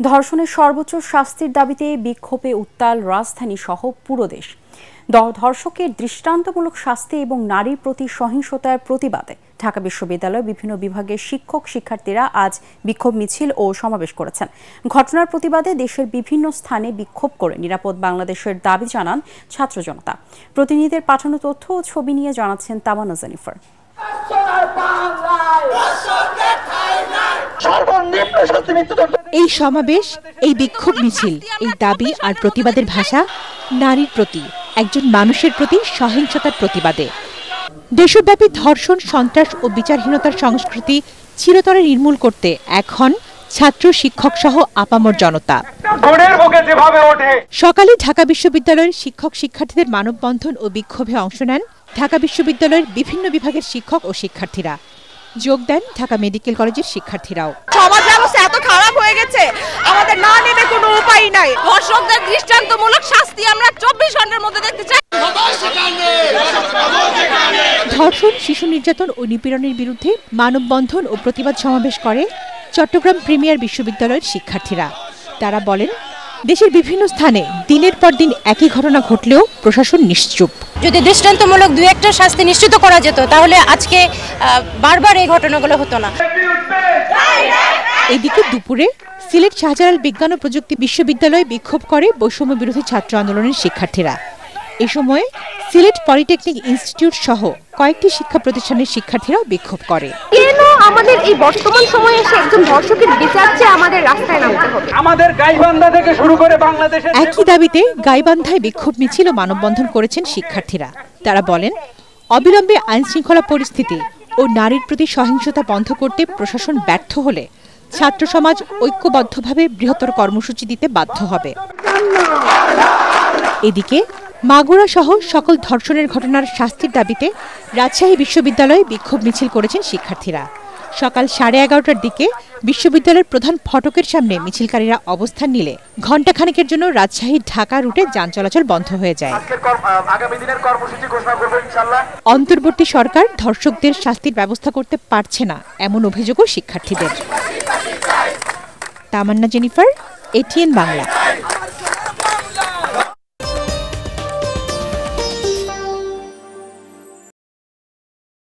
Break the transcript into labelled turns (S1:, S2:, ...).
S1: ধর্ষণের সর্বোচ্চ শাস্তির দাবিতে বিক্ষোভে উত্তাল রাজধানী সহ পুরো দেশ। ধর্ষকের দৃষ্টান্তমূলক শাস্তি এবং নারীর প্রতি সহিংসতার প্রতিবাদে ঢাকা বিশ্ববিদ্যালয়ের বিভিন্ন বিভাগের শিক্ষক শিক্ষার্থীরা আজ বিক্ষোভ মিছিল ও সমাবেশ করেছেন। ঘটনার প্রতিবাদে দেশের বিভিন্ন স্থানে বিক্ষোভ করে নিরাপদ বাংলাদেশের দাবি জানান ছাত্র জনতা। প্রতিনিধিদের পাঠানো তথ্য ও ছবি নিয়ে জানাচ্ছেন তামান্না জেনিফার।
S2: এই সমাবেশ, এই বিক্ষোভ মিছিল, এই দাবি আর প্রতিবাদের ভাষা নারীর প্রতি, একজন মানুষের প্রতি সহিংসতার প্রতিবাদে। দেশব্যাপী ধর্ষণ, সন্ত্রাস ও বিচারহীনতার সংস্কৃতি চিরতরে নির্মূল করতে এখন ছাত্র, শিক্ষক সহ আপামর জনতা। সকালে ঢাকা বিশ্ববিদ্যালয়ের শিক্ষক শিক্ষার্থীদের মানববন্ধন ও বিক্ষোভে অংশ নেন ঢাকা বিশ্ববিদ্যালয়ের বিভিন্ন বিভাগের শিক্ষক ও শিক্ষার্থীরা। যোগ দেন ঢাকা মেডিকেল কলেজের শিক্ষার্থীরাও।
S3: সমাজ ব্যবস্থা এত খারাপ হয়ে গেছে, আমাদের না নেবে কোনো উপায় নাই। ধর্ষকদের দৃষ্টান্তমূলক শাস্তি আমরা 24 ঘন্টার মধ্যে দেখতে চাই।
S2: ধর্ষণ, শিশু নির্যাতন ও নিপীড়নের বিরুদ্ধে মানববন্ধন ও প্রতিবাদ সমাবেশ করে চট্টগ্রাম প্রিমিয়ার বিশ্ববিদ্যালয়ের শিক্ষার্থীরা। তারা বলেন, দেশের বিভিন্ন স্থানে দিনের পর দিন একই ঘটনা ঘটলেও প্রশাসন নিশ্চুপ।
S4: যদি দৃষ্টান্তমূলক দুই একটা শাস্তি নিশ্চিত করা যেত তাহলে আজকে বারবার এই ঘটনাগুলো হতো না।
S2: এদিকে দুপুরে সিলেট শাহজালাল বিজ্ঞান ও প্রযুক্তি বিশ্ববিদ্যালয়ে বিক্ষোভ করে বৈষম্য বিরোধী ছাত্র আন্দোলনের শিক্ষার্থীরা। এ সময় সিলেট পলিটেকনিক ইনস্টিটিউট সহ কয়েকটি শিক্ষা প্রতিষ্ঠানের শিক্ষার্থীরাও বিক্ষোভ করে।
S3: কেন আমাদের এই বর্তমান সময়ে এসে একজন ধর্ষকের বিচার চেয়ে আমাদের রাস্তায় নামতে হবে?
S5: আমাদের গাইবান্ধা থেকে শুরু করে বাংলাদেশের
S2: একই দাবিতে গাইবান্ধায় বিক্ষোভ মিছিল ও মানববন্ধন করেছেন শিক্ষার্থীরা। তারা বলেন, অবিলম্বে আইন শৃঙ্খলা পরিস্থিতি ও নারীর প্রতি সহিংসতা বন্ধ করতে প্রশাসন ব্যর্থ হলে ছাত্র সমাজ ঐক্যবদ্ধভাবে বৃহত্তর কর্মসূচি দিতে বাধ্য হবে। এদিকে মাগুরা সহ সকল ধর্ষণের ঘটনার শাস্তির দাবিতে রাজশাহী বিশ্ববিদ্যালয়ে বিক্ষোভ মিছিল করেছেন শিক্ষার্থীরা। সকাল 11:30টার দিকে বিশ্ববিদ্যালয়ের প্রধান ফটকের সামনে মিছিলকারীরা অবস্থান নিলে ঘণ্টাখানেকের জন্য রাজশাহী ঢাকা রুটে যান চলাচল বন্ধ হয়ে যায়। অন্তর্বর্তী সরকার ধর্ষকদের শাস্তির ব্যবস্থা করতে পারছে না, এমন অভিযোগও শিক্ষার্থীদের। তামান্না জেনিফার, ATN বাংলা।